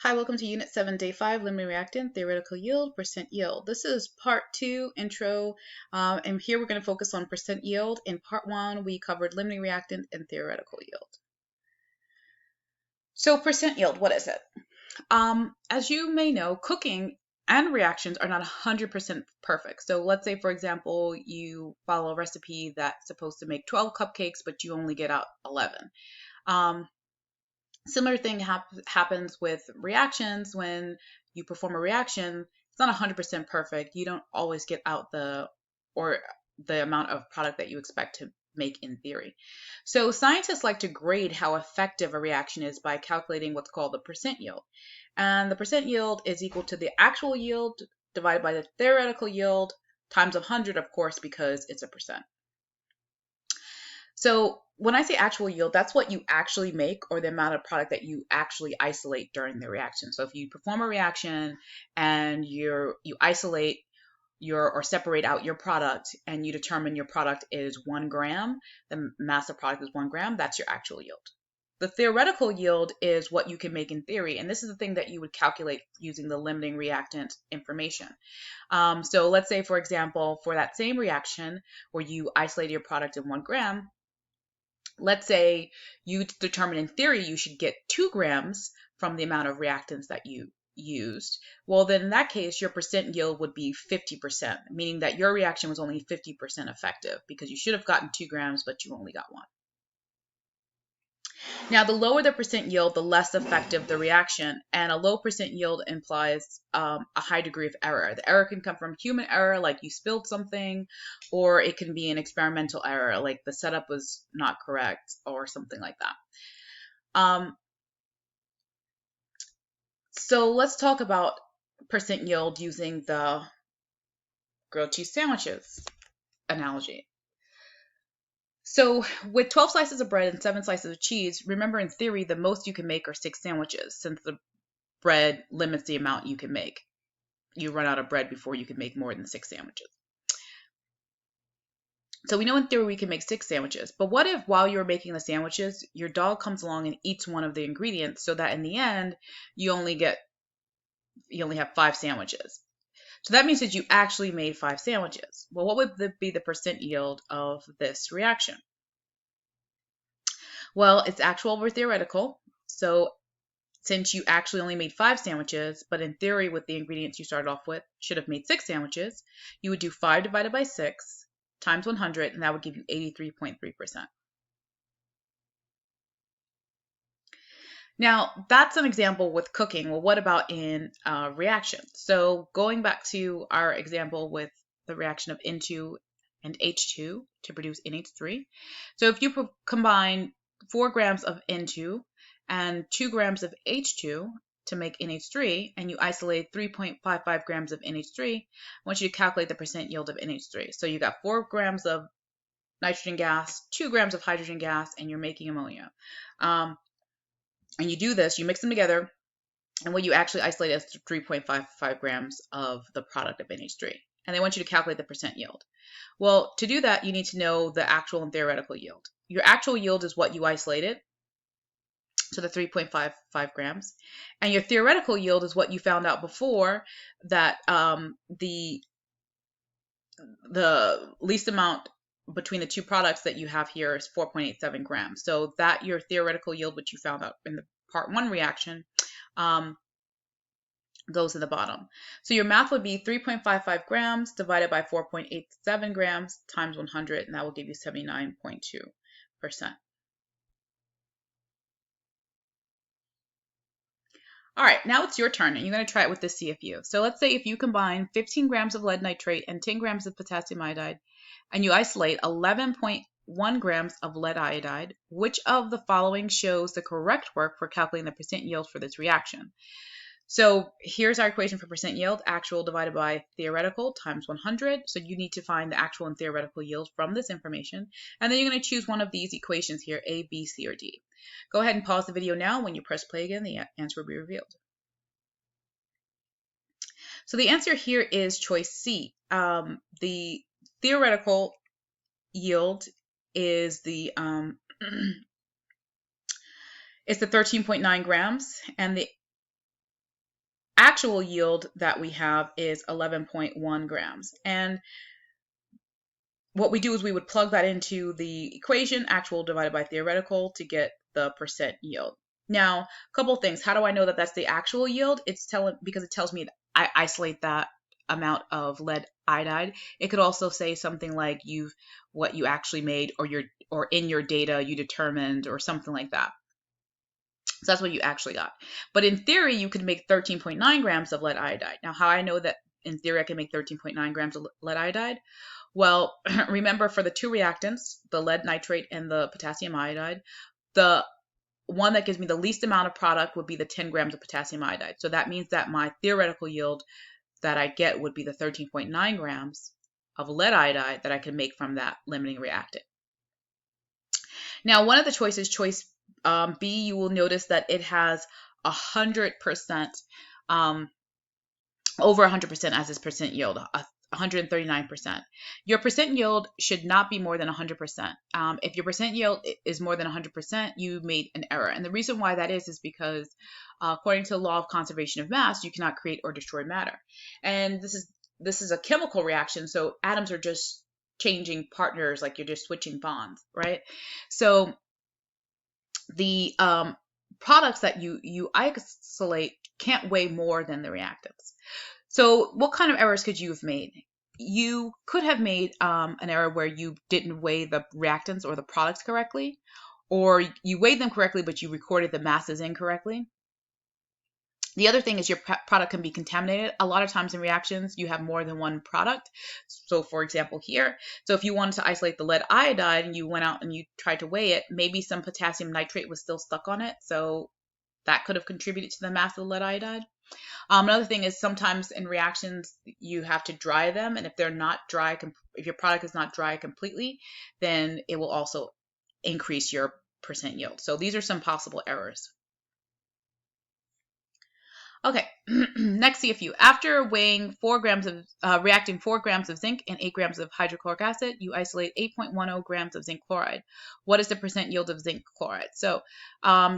Hi, welcome to Unit 7, Day 5, Limiting Reactant, Theoretical Yield, Percent Yield. This is Part 2, Intro, and here we're going to focus on percent yield. In Part 1, we covered limiting reactant and theoretical yield. So percent yield, what is it? As you may know, cooking and reactions are not 100% perfect. So let's say, for example, you follow a recipe that's supposed to make 12 cupcakes, but you only get out 11. Similar thing happens with reactions. When you perform a reaction, it's not 100% perfect. You don't always get out the amount of product that you expect to make in theory. So scientists like to grade how effective a reaction is by calculating what's called the percent yield. And the percent yield is equal to the actual yield divided by the theoretical yield times 100, of course, because it's a percent. So when I say actual yield, that's what you actually make, or the amount of product that you actually isolate during the reaction. So if you perform a reaction and you isolate or separate out your product and you determine your product is 1 gram, the mass of product is 1 gram, that's your actual yield. The theoretical yield is what you can make in theory, and this is the thing that you would calculate using the limiting reactant information. So let's say, for example, for that same reaction where you isolate your product in 1 gram, let's say you determine in theory you should get 2 grams from the amount of reactants that you used. Well, then in that case, your percent yield would be 50%, meaning that your reaction was only 50% effective because you should have gotten 2 grams, but you only got 1. Now, the lower the percent yield, the less effective the reaction, and a low percent yield implies a high degree of error. The error can come from human error, like you spilled something, or it can be an experimental error, like the setup was not correct, or something like that. So let's talk about percent yield using the grilled cheese sandwiches analogy. So with 12 slices of bread and 7 slices of cheese, remember in theory, the most you can make are 6 sandwiches, since the bread limits the amount you can make. You run out of bread before you can make more than 6 sandwiches. So we know in theory we can make 6 sandwiches, but what if while you're making the sandwiches, your dog comes along and eats one of the ingredients, so that in the end, you only have 5 sandwiches. So that means that you actually made 5 sandwiches. Well, what would be the percent yield of this reaction? Well, it's actual over theoretical. So since you actually only made 5 sandwiches, but in theory with the ingredients you started off with should have made 6 sandwiches, you would do 5 divided by 6 times 100, and that would give you 83.3%. Now, that's an example with cooking. Well, what about in reactions? So going back to our example with the reaction of N2 and H2 to produce NH3. So if you combine 4 grams of N2 and 2 grams of H2 to make NH3, and you isolate 3.55 grams of NH3, I want you to calculate the percent yield of NH3. So you got 4 grams of nitrogen gas, 2 grams of hydrogen gas, and you're making ammonia. And you do this, you mix them together, and what you actually isolate is 3.55 grams of the product of NH3. And they want you to calculate the percent yield. Well, to do that, you need to know the actual and theoretical yield. Your actual yield is what you isolated, so the 3.55 grams. And your theoretical yield is what you found out before, that the least amount between the two products that you have here is 4.87 grams. So that your theoretical yield, which you found out in the part 1 reaction, goes to the bottom. So your math would be 3.55 grams divided by 4.87 grams times 100, and that will give you 79.2%. All right, now it's your turn, and you're going to try it with this CFU. So let's say if you combine 15 grams of lead nitrate and 10 grams of potassium iodide, and you isolate 11.1 grams of lead iodide, which of the following shows the correct work for calculating the percent yield for this reaction? So here's our equation for percent yield: actual divided by theoretical times 100. So you need to find the actual and theoretical yield from this information. And then you're going to choose one of these equations here, A, B, C, or D. Go ahead and pause the video now. When you press play again, the answer will be revealed. So the answer here is choice C. The theoretical yield is the it's the 13.9 grams, and the actual yield that we have is 11.1 grams. And what we do is we would plug that into the equation, actual divided by theoretical, to get the percent yield. Now, a couple things. How do I know that that's the actual yield? It's telling because it tells me I isolate that amount of lead iodide. It could also say something like what you actually made, or in your data you determined, or something like that. So that's what you actually got. But in theory, you could make 13.9 grams of lead iodide. Now, how I know that in theory I can make 13.9 grams of lead iodide? Well, remember for the two reactants, the lead nitrate and the potassium iodide, the one that gives me the least amount of product would be the 10 grams of potassium iodide. So that means that my theoretical yield that I get would be the 13.9 grams of lead iodide that I can make from that limiting reactant. Now, one of the choices, choice B, you will notice that it has 100%, over 100% as its percent yield, 139%. Your percent yield should not be more than 100%. If your percent yield is more than 100%, you made an error. And the reason why that is because according to the law of conservation of mass, you cannot create or destroy matter. And this is a chemical reaction, so atoms are just changing partners, like you're just switching bonds, right? So the products that you isolate can't weigh more than the reactants. So what kind of errors could you have made? You could have made an error where you didn't weigh the reactants or the products correctly, or you weighed them correctly, but you recorded the masses incorrectly. The other thing is your product can be contaminated. A lot of times in reactions, you have more than one product. So for example here, so if you wanted to isolate the lead iodide and you went out and you tried to weigh it, maybe some potassium nitrate was still stuck on it. So that could have contributed to the mass of the lead iodide. Another thing is sometimes in reactions, you have to dry them. And if they're not dry, if your product is not dry completely, then it will also increase your percent yield. So these are some possible errors. Okay, next CFU. After weighing 4 grams of, reacting 4 grams of zinc and 8 grams of hydrochloric acid, you isolate 8.10 grams of zinc chloride. What is the percent yield of zinc chloride? So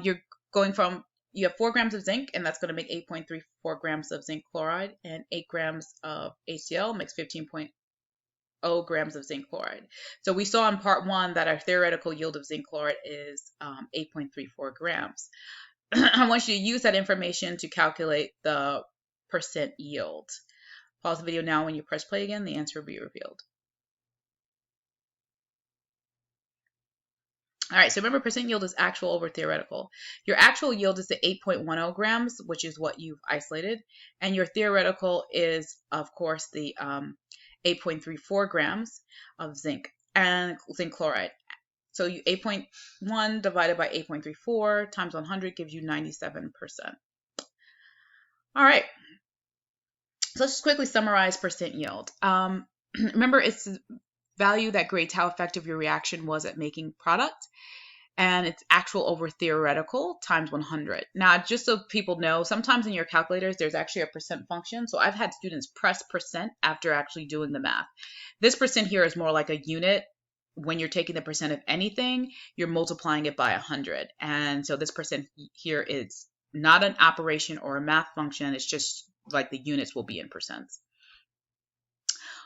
you're going from, you have 4 grams of zinc, and that's going to make 8.34 grams of zinc chloride, and 8 grams of HCl makes 15.0 grams of zinc chloride. So we saw in part 1 that our theoretical yield of zinc chloride is 8.34 grams. I want you to use that information to calculate the percent yield. Pause the video now. When you press play again, the answer will be revealed. All right, so remember, percent yield is actual over theoretical. Your actual yield is the 8.10 grams, which is what you've isolated, and your theoretical is, of course, the 8.34 grams of zinc and zinc chloride. So 8.1 divided by 8.34 times 100 gives you 97%. All right. So let's just quickly summarize percent yield. Remember, it's the value that grades how effective your reaction was at making product. And it's actual over theoretical times 100. Now, just so people know, sometimes in your calculators, there's actually a percent function. So I've had students press percent after actually doing the math. This percent here is more like a unit. When you're taking the percent of anything, you're multiplying it by 100. And so this percent here is not an operation or a math function. It's just like the units will be in percents.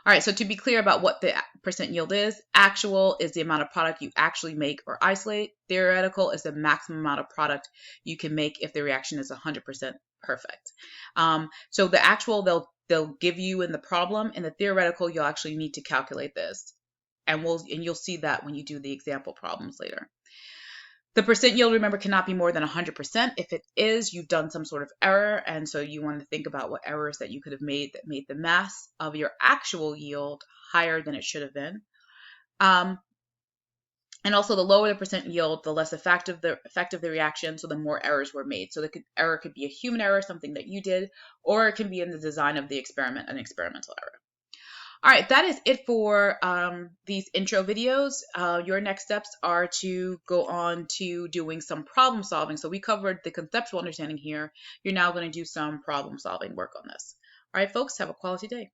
All right, so to be clear about what the percent yield is, actual is the amount of product you actually make or isolate. Theoretical is the maximum amount of product you can make if the reaction is 100% perfect. So the actual they'll give you in the problem, and the theoretical you'll actually need to calculate this. And you'll see that when you do the example problems later. The percent yield, remember, cannot be more than 100%. If it is, you've done some sort of error, and so you want to think about what errors that you could have made that made the mass of your actual yield higher than it should have been. And also, the lower the percent yield, the less effective the reaction, so the more errors were made. So the error could be a human error, something that you did, or it can be in the design of the experiment, an experimental error. All right, that is it for these intro videos. Your next steps are to go on to doing some problem solving. So we covered the conceptual understanding here. You're now going to do some problem solving work on this. All right, folks, have a quality day.